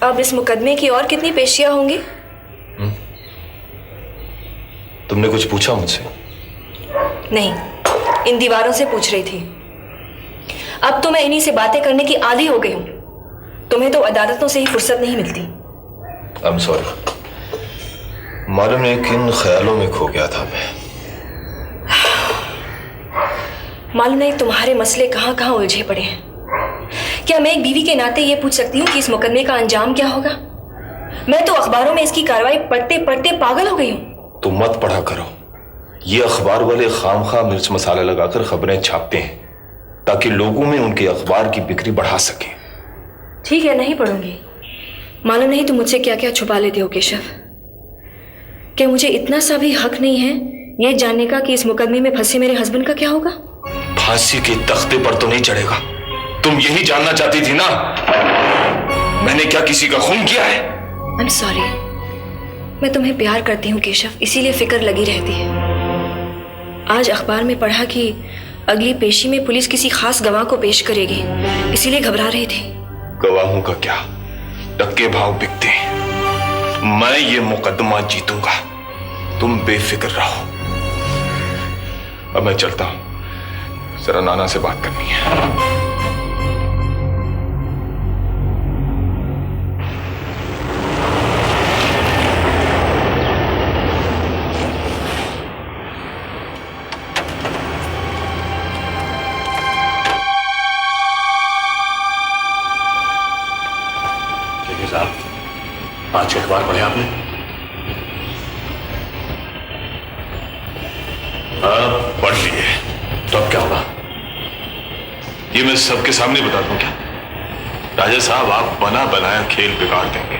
अब इस मुकदमे की और कितनी पेशियां होंगी? तुमने कुछ पूछा मुझसे? नहीं, इन दीवारों से पूछ रही थी। अब तो मैं इन्हीं से बातें करने की आदी हो गई हूं। तुम्हें तो अदालतों से ही फुर्सत नहीं मिलती। आई एम सॉरी, मालूम नहीं किन ख्यालों में खो गया था मैं। मालूम नहीं तुम्हारे मसले कहां कहां उलझे पड़े हैं। क्या मैं एक बीवी के नाते ये पूछ सकती हूँ कि इस मुकदमे का अंजाम क्या होगा? मैं तो अखबारों में इसकी कार्रवाई पढ़ते पढ़ते पागल हो गई हूँ। तुम मत पढ़ा करो। ये अखबार वाले खामखा मिर्च मसाला लगाकर खबरें छापते हैं ताकि लोगों में उनके अखबार की बिक्री बढ़ा सके। ठीक है, नहीं पढ़ूंगी। मालूम नहीं तुम मुझसे क्या क्या छुपा लेते हो केशव। क्या मुझे इतना सा भी हक नहीं है ये जानने का कि इस मुकदमे में फंसे मेरे हस्बैंड का क्या होगा? फांसी के तख्ते पर तो नहीं चढ़ेगा। तुम यही जानना चाहती थी ना, मैंने क्या किसी का खून किया है? आई एम सॉरी, मैं तुम्हें प्यार करती हूँ केशव, इसीलिए फिक्र लगी रहती है। आज अखबार में पढ़ा कि अगली पेशी में पुलिस किसी खास गवाह को पेश करेगी, इसीलिए घबरा रही थी। गवाहों का क्या, टक्के भाव बिकते हैं। मैं ये मुकदमा जीतूंगा, तुम बेफिक्र रहो। अब मैं चलता हूं, जरा नाना से बात करनी है। साहब, आज के अखबार पढ़े आपने? पढ़ लिए। तो अब क्या होगा? ये मैं सबके सामने बता दूं क्या? राजा साहब, आप बना बनाया खेल बिगाड़ देंगे।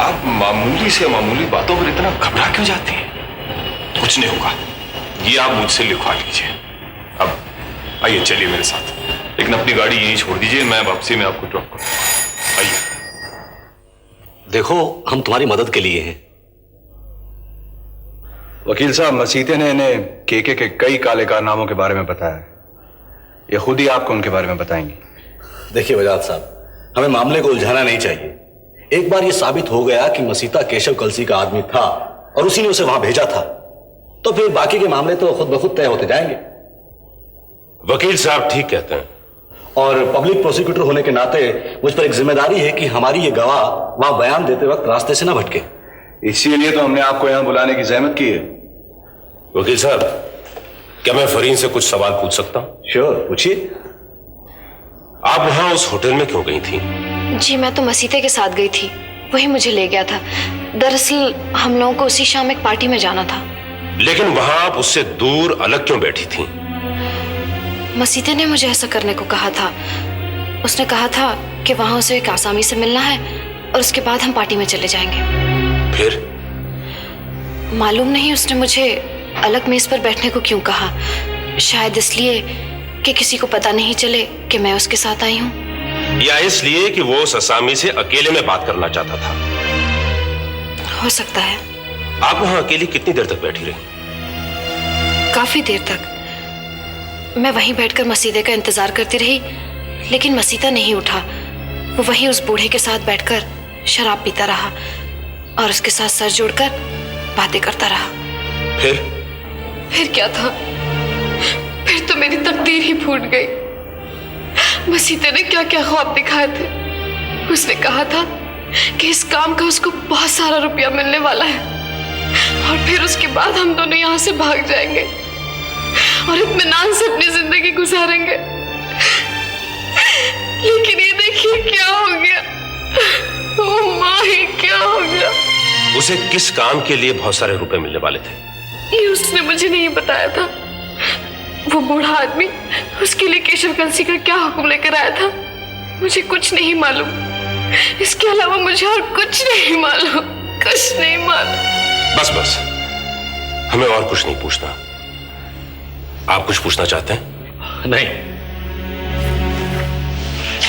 आप मामूली से मामूली बातों पर इतना घबरा क्यों जाती हैं? कुछ नहीं होगा, ये आप मुझसे लिखवा लीजिए। अब आइए, चलिए मेरे साथ, लेकिन अपनी गाड़ी यहीं छोड़ दीजिए, मैं वापसी में आपको ड्रॉप करूंगा। आइए। देखो, हम तुम्हारी मदद के लिए हैं। वकील साहब, मसीते ने इन्हें केके के कई काले कारनामों के बारे में बताया। ये खुद ही आपको उनके बारे में बताएंगी। देखिए वजाद साहब, हमें मामले को उलझाना नहीं चाहिए। एक बार यह साबित हो गया कि मसीता केशव कलसी का आदमी था और उसी ने उसे वहां भेजा था, तो फिर बाकी के मामले तो खुद ब खुद तय होते जाएंगे। वकील साहब ठीक कहते हैं, और पब्लिक प्रोसिक्यूटर होने के नाते मुझ पर एक जिम्मेदारी है कि हमारी ये गवाह वहां बयान देते वक्त रास्ते से ना भटके। इसीलिए तो हमने आपको यहां बुलाने की जहमत की है। वकील साहब, क्या मैं फरीन से कुछ सवाल पूछ सकता हूं? श्योर, पूछिए। आप वहां उस होटल में क्यों गई थी? जी, मैं तो मसीते के साथ गई थी, वही मुझे ले गया था। दरअसल हम लोगों को उसी शाम एक पार्टी में जाना था। लेकिन वहां आप उससे दूर अलग क्यों बैठी थी? मसीते ने मुझे ऐसा करने को कहा था। उसने कहा था कि वहां उसे एक आसामी से मिलना है और उसके बाद हम पार्टी में चले जाएंगे। फिर? मालूम नहीं उसने मुझे अलग मेज पर बैठने को क्यों कहा। शायद इसलिए कि किसी को पता नहीं चले कि मैं उसके साथ आई हूँ, या इसलिए कि वो उस असामी से अकेले में बात करना चाहता था? हो सकता है। आप वहां अकेली कितनी देर तक बैठी रही? काफी देर तक। मैं वहीं बैठकर मसीते का इंतजार करती रही, लेकिन मसीता नहीं उठा। वो वहीं उस बूढ़े के साथ बैठकर शराब पीता रहा और उसके साथ सर जोड़कर बातें करता रहा। फिर क्या था? फिर तो मेरी तकदीर ही फूट गई। मसीते ने क्या क्या ख्वाब दिखाए थे। उसने कहा था कि इस काम का उसको बहुत सारा रुपया मिलने वाला है और फिर उसके बाद हम दोनों यहाँ से भाग जाएंगे और इत्मीनान से अपनी जिंदगी गुजारेंगे। लेकिन ये देखिए क्या हो गया। ओ माँ, ये क्या हो गया। उसे किस काम के लिए बहुत सारे रुपए मिलने वाले थे? ये उसने मुझे नहीं बताया था। वो बूढ़ा आदमी, उसके लिए केशव कलसी का क्या हुक्म लेकर आया था मुझे कुछ नहीं मालूम। इसके अलावा मुझे और कुछ नहीं मालूम, कुछ नहीं मालूम। बस बस, हमें और कुछ नहीं पूछना। आप कुछ पूछना चाहते हैं? नहीं।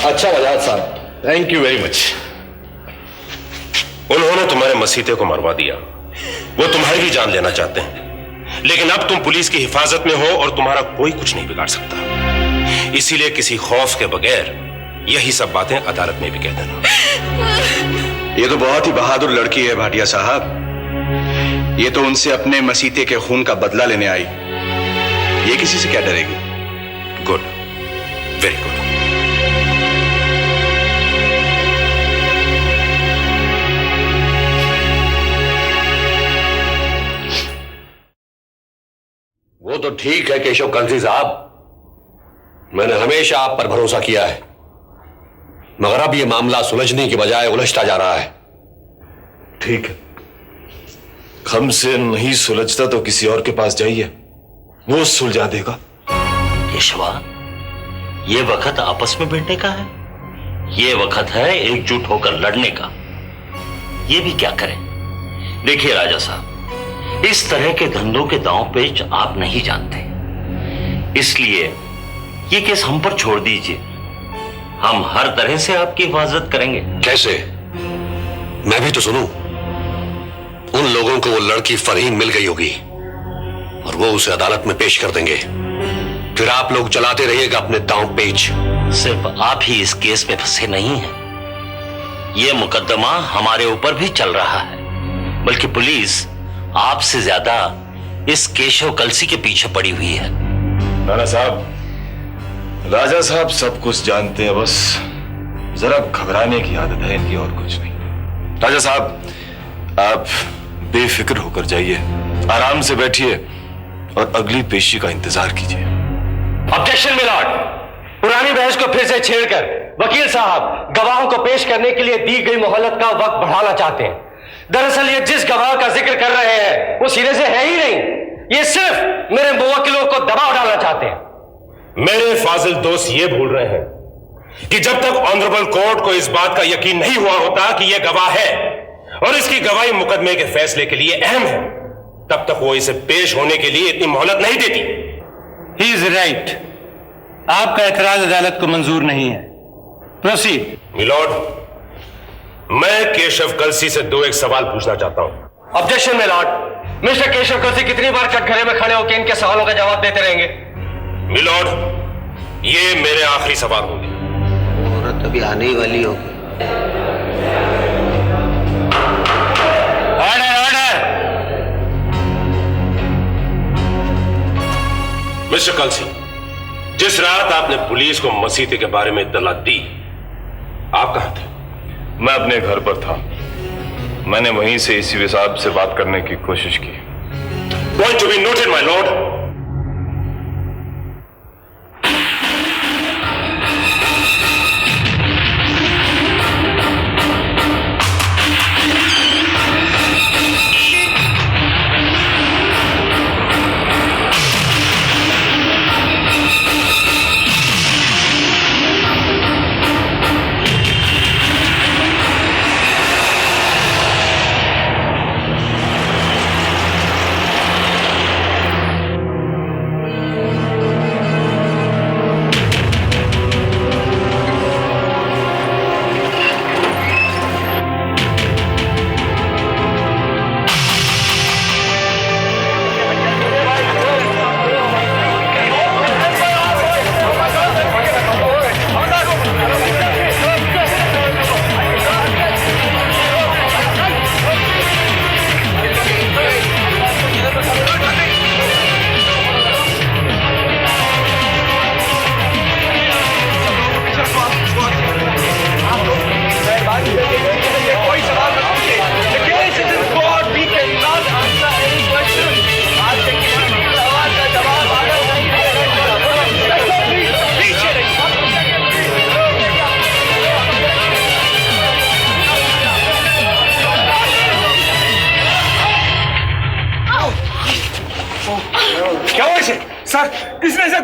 अच्छा वजाहत साहब, थैंक यू वेरी मच। उन्होंने तुम्हारे मसीते को मरवा दिया, वो तुम्हारी जान लेना चाहते हैं, लेकिन अब तुम पुलिस की हिफाजत में हो और तुम्हारा कोई कुछ नहीं बिगाड़ सकता। इसीलिए किसी खौफ के बगैर यही सब बातें अदालत में भी कह देना। ये तो बहुत ही बहादुर लड़की है भाटिया साहब। ये तो उनसे अपने मसीते के खून का बदला लेने आई। ये किसी से क्या डरेगी? Good, very good. वो तो ठीक है केशव कलसी साहब, मैंने हमेशा आप पर भरोसा किया है, मगर अब यह मामला सुलझने की बजाय उलझता जा रहा है। ठीक है, हमसे नहीं सुलझता तो किसी और के पास जाइए, वो सुलझा देगा। केशवा, ये वक्त आपस में भिड़ने का है, ये वक्त है एकजुट होकर लड़ने का। ये भी क्या करें? देखिए राजा साहब, इस तरह के धंधों के दांव पेच आप नहीं जानते, इसलिए ये केस हम पर छोड़ दीजिए। हम हर तरह से आपकी हिफाजत करेंगे। कैसे? मैं भी तो सुनूं। उन लोगों को वो लड़की फरहीन मिल गई होगी और वो उसे अदालत में पेश कर देंगे, फिर आप लोग चलाते रहिएगा अपने दांव पेच। सिर्फ आप ही इस केस में फंसे नहीं हैं, ये मुकदमा हमारे ऊपर भी चल रहा है, बल्कि पुलिस आपसे ज्यादा इस केशव कलसी के पीछे पड़ी हुई है। नाना साहब, राजा साहब सब कुछ जानते हैं, बस जरा घबराने की आदत है इनकी, और कुछ नहीं। राजा साहब, आप बेफिक्र होकर जाइए, आराम से बैठिए और अगली पेशी का इंतजार कीजिए। ऑब्जेक्शन मिलॉर्ड, पुरानी बहस को फिर से छेड़कर वकील साहब गवाहों को पेश करने के लिए दी गई मोहलत का वक्त बढ़ाना चाहते हैं। दरअसल ये जिस गवाह का जिक्र कर रहे हैं वो सिरे से है ही नहीं, ये सिर्फ मेरे मुवक्किलों को दबाव डालना चाहते हैं। मेरे फाजिल दोस्त ये भूल रहे हैं कि जब तक ऑनरेबल कोर्ट को इस बात का यकीन नहीं हुआ होता कि यह गवाह है और इसकी गवाही मुकदमे के फैसले के लिए अहम है, तब तक वो इसे पेश होने के लिए इतनी मोहलत नहीं देती। ही इज राइट, आपका एतराज अदालत को मंजूर नहीं है। प्रोसीड। मिलॉर्ड, मैं केशव कलसी से दो एक सवाल पूछना चाहता हूं। ऑब्जेक्शन मिलॉर्ड, मिस्टर केशव कलसी कितनी बार कटघरे में खड़े होकर इनके सवालों का जवाब देते रहेंगे? मिलॉर्ड, ये मेरे आखिरी सवाल होंगे। औरत अभी आने ही वाली होगी। Order, order. मिस्टर कलसी, जिस रात आपने पुलिस को मसीते के बारे में इत्तला दी, आप कहां थे? मैं अपने घर पर था, मैंने वहीं से इसी साहब से बात करने की कोशिश की। Point to be noted my Lord.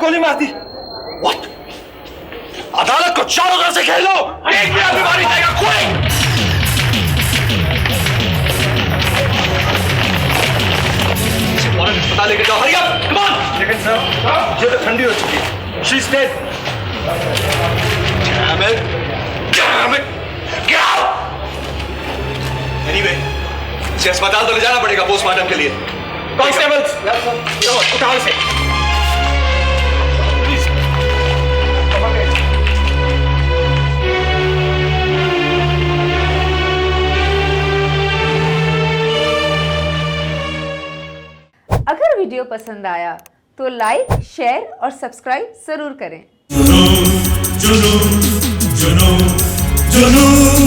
गोली मार दी। What? अदालत को चारों तरफ से घेर लो, एक भी आदमी मारी जाएगा, कोई। अस्पताल लेके जाओ, हरी अप, कम ऑन। लेकिन सर, ये तो ठंडी हो चुकी है। She is dead. Damn it! Damn it! Get out! Anyway, इसे अस्पताल तो ले जाना पड़ेगा पोस्टमार्टम के लिए। कांस्टेबल्स, उठाओ इसे। अगर वीडियो पसंद आया तो लाइक, शेयर और सब्सक्राइब जरूर करें। जुनून, जुनून, जुनून।